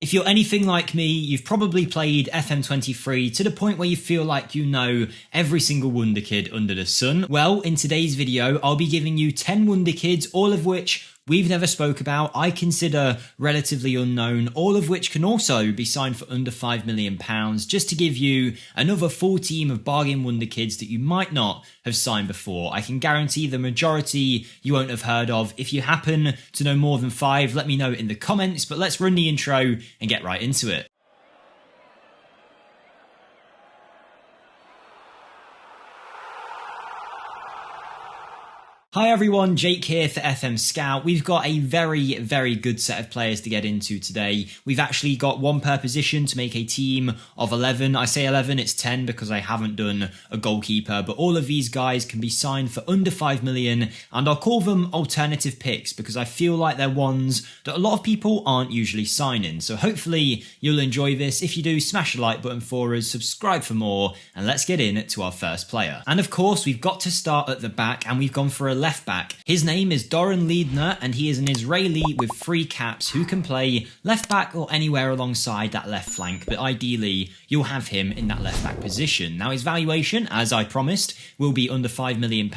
If you're anything like me, you've probably played FM23 to the point where you feel like you know every single Wonderkid under the sun. Well, in today's video, I'll be giving you 10 Wonderkids, all of which we've never spoke about, I consider relatively unknown, all of which can also be signed for under £5 million, just to give you another full team of bargain Wonderkids that you might not have signed before. I can guarantee the majority you won't have heard of. If you happen to know more than 5, let me know in the comments, but let's run the intro and get right into it. Hi everyone, Jake here for FMSCOUT. We've got a very good set of players to get into today. We've actually got one per position to make a team of 11. I say 11, it's 10 because I haven't done a goalkeeper, but all of these guys can be signed for under 5 million, and I'll call them alternative picks because I feel like they're ones that a lot of people aren't usually signing. So hopefully you'll enjoy this. If you do, smash the like button for us, subscribe for more, and let's get in to our first player. And of course, we've got to start at the back, and we've gone for a left back. His name is Doran Liedner, and he is an Israeli with 3 caps who can play left back or anywhere alongside that left flank, but ideally you'll have him in that left back position. Now his valuation, as I promised, will be under £5 million.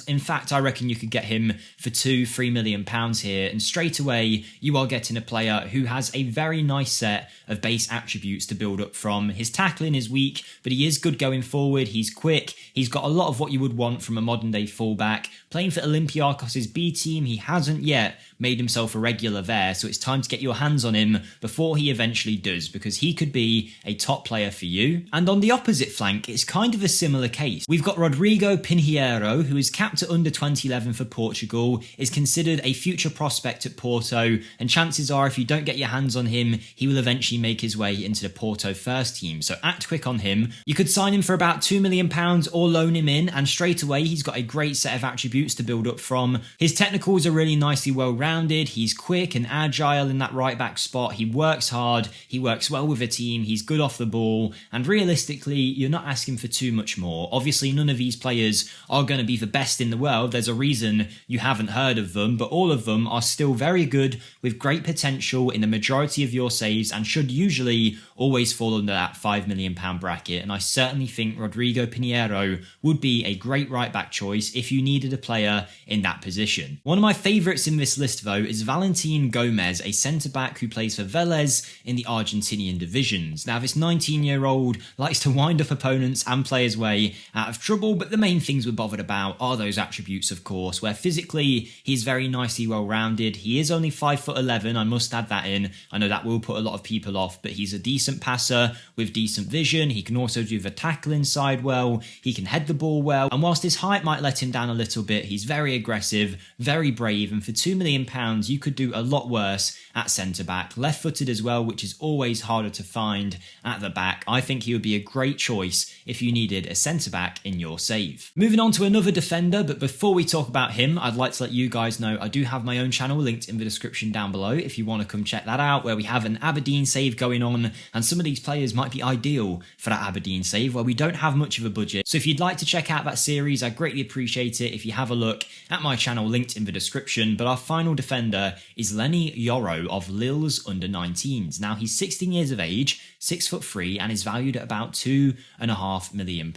In fact, I reckon you could get him for £2-3 million here, and straight away you are getting a player who has a very nice set of base attributes to build up from. His tackling is weak, but he is good going forward. He's quick. He's got a lot of what you would want from a modern day fullback. Playing for Olympiakos' B team, he hasn't yet made himself a regular there, so it's time to get your hands on him before he eventually does, because he could be a top player for you. And on the opposite flank, it's kind of a similar case. We've got Rodrigo Pinheiro, who is capped at under 2011 for Portugal, is considered a future prospect at Porto, and chances are if you don't get your hands on him, he will eventually make his way into the Porto first team, so act quick on him. You could sign him for about £2 million or loan him in, and straight away he's got a great set of attributes to build up from. His technicals are really nicely well rounded. He's quick and agile in that right back spot. He works hard, he works well with a team, he's good off the ball, and realistically you're not asking for too much more. Obviously none of these players are going to be the best in the world, there's a reason you haven't heard of them, but all of them are still very good with great potential in the majority of your saves and should usually always fall under that £5 million bracket. And I certainly think Rodrigo Pinheiro would be a great right back choice if you needed a player in that position. One of my favourites in this list though is Valentin Gomez, a centre back who plays for Vélez in the Argentinian divisions. Now this 19-year-old likes to wind up opponents and play his way out of trouble, but the main things we're bothered about are those attributes, of course, where physically he's very nicely well rounded. He is only 5'11", I must add that in. I know that will put a lot of people off, but he's a decent passer with decent vision. He can also do the tackling side well, he can head the ball well, and whilst his height might let him down a little bit, he's very aggressive, very brave, and for £2 million you could do a lot worse at centre back. Left footed as well, which is always harder to find at the back. I think he would be a great choice if you needed a centre back in your save. Moving on to another defender, but before we talk about him, I'd like to let you guys know I do have my own channel linked in the description down below if you want to come check that out, where we have an Aberdeen save going on, and some of these players might be ideal for that Aberdeen save where we don't have much of a budget. So if you'd like to check out that series, I'd greatly appreciate it if you have a look at my channel linked in the description. But our final defender is Lenny Yoro of Lille's under-19s. Now he's 16 years of age, 6'3", and is valued at about £2.5 million.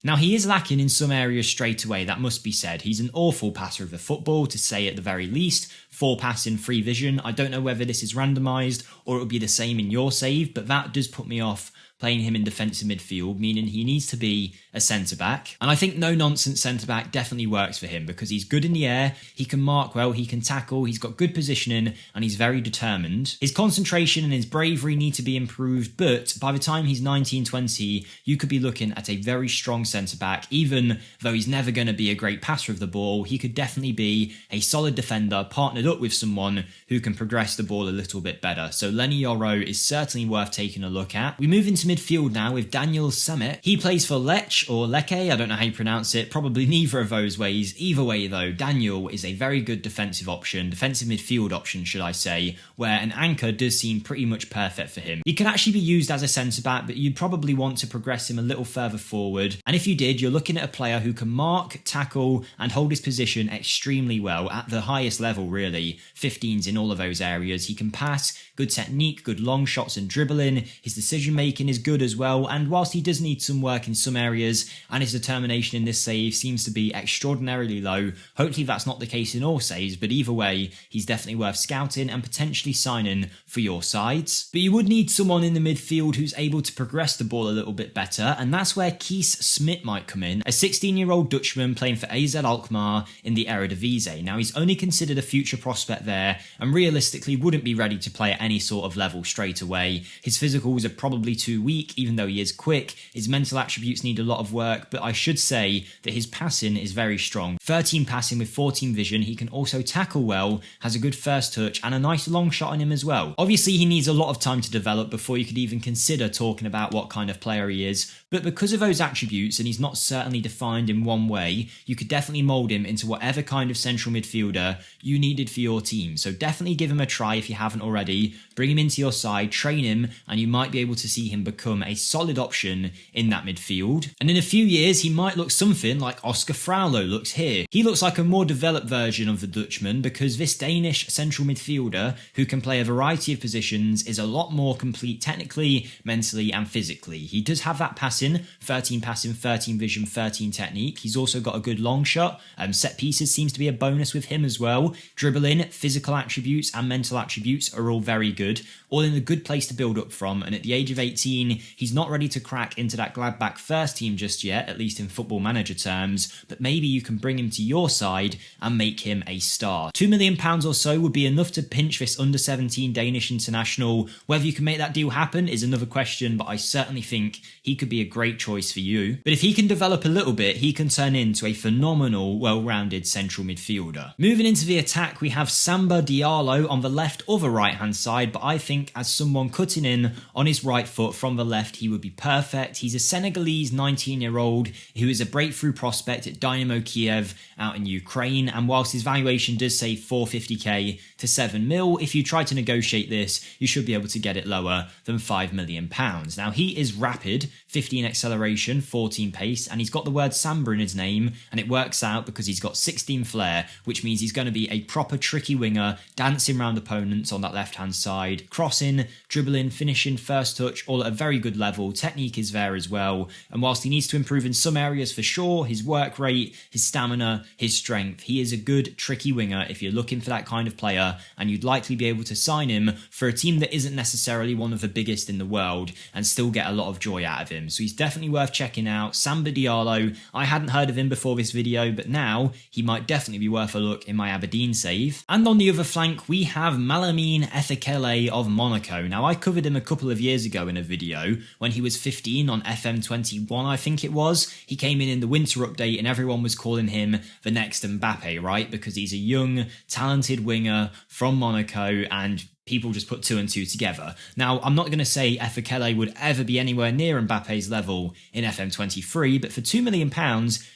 Now he is lacking in some areas straight away, that must be said. He's an awful passer of the football, to say at the very least. 4 passing, 3 vision. I don't know whether this is randomised or it will be the same in your save, but that does put me off playing him in defensive midfield, meaning he needs to be a centre-back. And I think no-nonsense centre-back definitely works for him because he's good in the air, he can mark well, he can tackle, he's got good positioning, and he's very determined. His concentration and his bravery need to be improved, but by the time he's 19-20, you could be looking at a very strong centre-back. Even though he's never going to be a great passer of the ball, he could definitely be a solid defender partnered up with someone who can progress the ball a little bit better. So Lenny Yoro is certainly worth taking a look at. We move into midfield now with Daniel Samet. He plays for Lech or Lecce, I don't know how you pronounce it, probably neither of those ways. Either way though, Daniel is a very good defensive midfield option should I say, where an anchor does seem pretty much perfect for him. He can actually be used as a centre back, but you'd probably want to progress him a little further forward, and if you did, you're looking at a player who can mark, tackle and hold his position extremely well at the highest level really. 15s in all of those areas. He can pass, good technique, good long shots and dribbling, his decision making is good as well, and whilst he does need some work in some areas and his determination in this save seems to be extraordinarily low, hopefully that's not the case in all saves, but either way he's definitely worth scouting and potentially signing for your sides. But you would need someone in the midfield who's able to progress the ball a little bit better, and that's where Kees Smit might come in, a 16-year-old Dutchman playing for AZ Alkmaar in the Eredivisie. Now he's only considered a future prospect there and realistically wouldn't be ready to play at any sort of level straight away. His physicals are probably too weak even though he is quick, his mental attributes need a lot of work, but I should say that his passing is very strong. 13 passing with 14 vision, he can also tackle well, has a good first touch and a nice long shot on him as well. Obviously he needs a lot of time to develop before you could even consider talking about what kind of player he is, but because of those attributes and he's not certainly defined in one way, you could definitely mould him into whatever kind of central midfielder you needed for your team. So definitely give him a try if you haven't already, bring him into your side, train him, and you might be able to see him become a solid option in that midfield. And in a few years he might look something like Oscar Fraulo looks here. He looks like a more developed version of the Dutchman because this Danish central midfielder who can play a variety of positions is a lot more complete technically, mentally and physically. He does have that passing, 13 passing, 13 vision, 13 technique. He's also got a good long shot. Set pieces seems to be a bonus with him as well. Dribbling, physical attributes and mental attributes are all very good, all in a good place to build up from, and at the age of 18 he's not ready to crack into that Gladbach first team just yet, at least in Football Manager terms, but maybe you can bring him to your side and make him a star. £2 million or so would be enough to pinch this under 17 Danish international. Whether you can make that deal happen is another question, but I certainly think he could be a great choice for you. But if he can develop a little bit, he can turn into a phenomenal, well-rounded central midfielder. Moving into the attack, we have Samba Diallo on the left or the right hand side, but I think as someone cutting in on his right foot from the left, he would be perfect. He's a Senegalese 19-year-old who is a breakthrough prospect at Dynamo Kiev out in Ukraine, and whilst his valuation does say 450k to 7 mil, if you try to negotiate this, you should be able to get it lower than £5 million. Now he is rapid, 15 acceleration, 14 pace, and he's got the word Samba in his name, and it works out because he's got 16 flair, which means he's going to be a proper tricky winger, dancing around opponents on that left hand side, crossing, dribbling, finishing, first touch, all at a very good level. Technique is there as well, and whilst he needs to improve in some areas for sure, his work rate, his stamina, his strength, he is a good tricky winger if you're looking for that kind of player, and you'd likely be able to sign him for a team that isn't necessarily one of the biggest in the world and still get a lot of joy out of him. So he's definitely worth checking out. Samba Diallo, I hadn't heard of him before this video, but now he might definitely be worth a look in my Aberdeen save. And on the other flank we have Malamine Ethekele of Monaco. Now I covered him a couple of years ago in a video when he was 15 on FM21 I think it was. He came in the winter update and everyone was calling him the next Mbappe, right? Because he's a young, talented winger from Monaco and people just put two and two together. Now, I'm not going to say Ethekele would ever be anywhere near Mbappe's level in FM23, but for £2 million,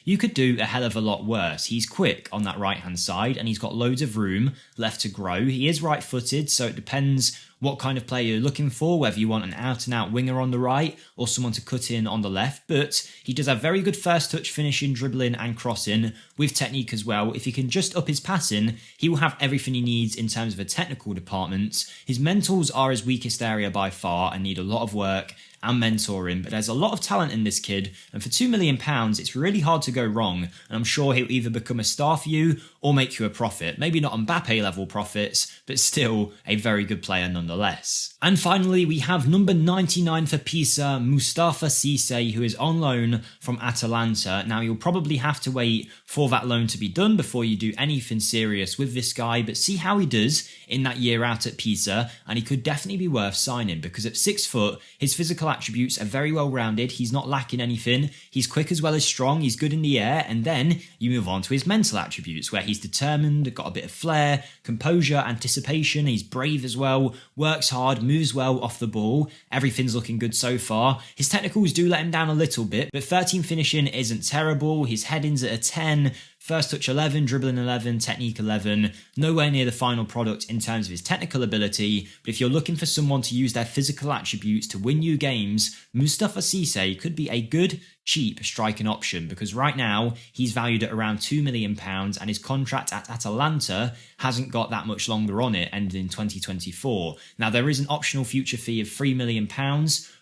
you could do a hell of a lot worse. He's quick on that right-hand side, and he's got loads of room left to grow. He is right-footed, so it depends what kind of player you're looking for, whether you want an out-and-out winger on the right or someone to cut in on the left, but he does have very good first touch finishing, dribbling and crossing with technique as well. If he can just up his passing, he will have everything he needs in terms of a technical department. His mentals are his weakest area by far and need a lot of work and mentoring, but there's a lot of talent in this kid, and for £2 million it's really hard to go wrong, and I'm sure he'll either become a star for you or make you a profit. Maybe not Mbappe level profits, but still a very good player nonetheless. And finally we have number 99 for Pisa, Mustafa Cisse, who is on loan from Atalanta. Now you'll probably have to wait for that loan to be done before you do anything serious with this guy, but see how he does in that year out at Pisa, and he could definitely be worth signing because at 6 foot his physical attributes are very well rounded. He's not lacking anything. He's quick as well as strong. He's good in the air. And then you move on to his mental attributes, where he's determined, got a bit of flair, composure, anticipation. He's brave as well, works hard, moves well off the ball. Everything's looking good so far. His technicals do let him down a little bit, but 13 finishing isn't terrible. His heading's at a 10. First touch 11, dribbling 11, technique 11, nowhere near the final product in terms of his technical ability, but if you're looking for someone to use their physical attributes to win you games, Mustafa Cisse could be a good, cheap striking option, because right now he's valued at around £2 million and his contract at Atalanta hasn't got that much longer on it, ending in 2024. Now there is an optional future fee of £3 million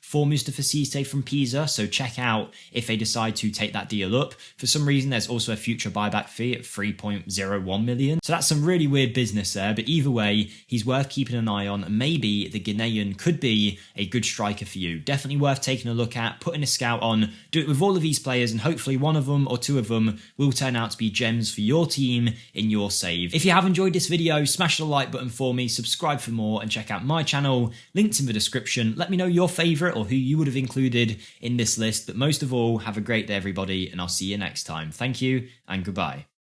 for Mustafa Cisse from Pisa, so check out if they decide to take that deal up. For some reason, there's also a future buyback fee at 3.01 million. So that's some really weird business there, but either way, he's worth keeping an eye on. Maybe the Ghanaian could be a good striker for you. Definitely worth taking a look at, putting a scout on, do it with all of these players, and hopefully one of them or two of them will turn out to be gems for your team in your save. If you have enjoyed this video, smash the like button for me, subscribe for more, and check out my channel, linked in the description. Let me know your favourite or who you would have included in this list, but most of all, have a great day everybody, and I'll see you next time. Thank you and goodbye.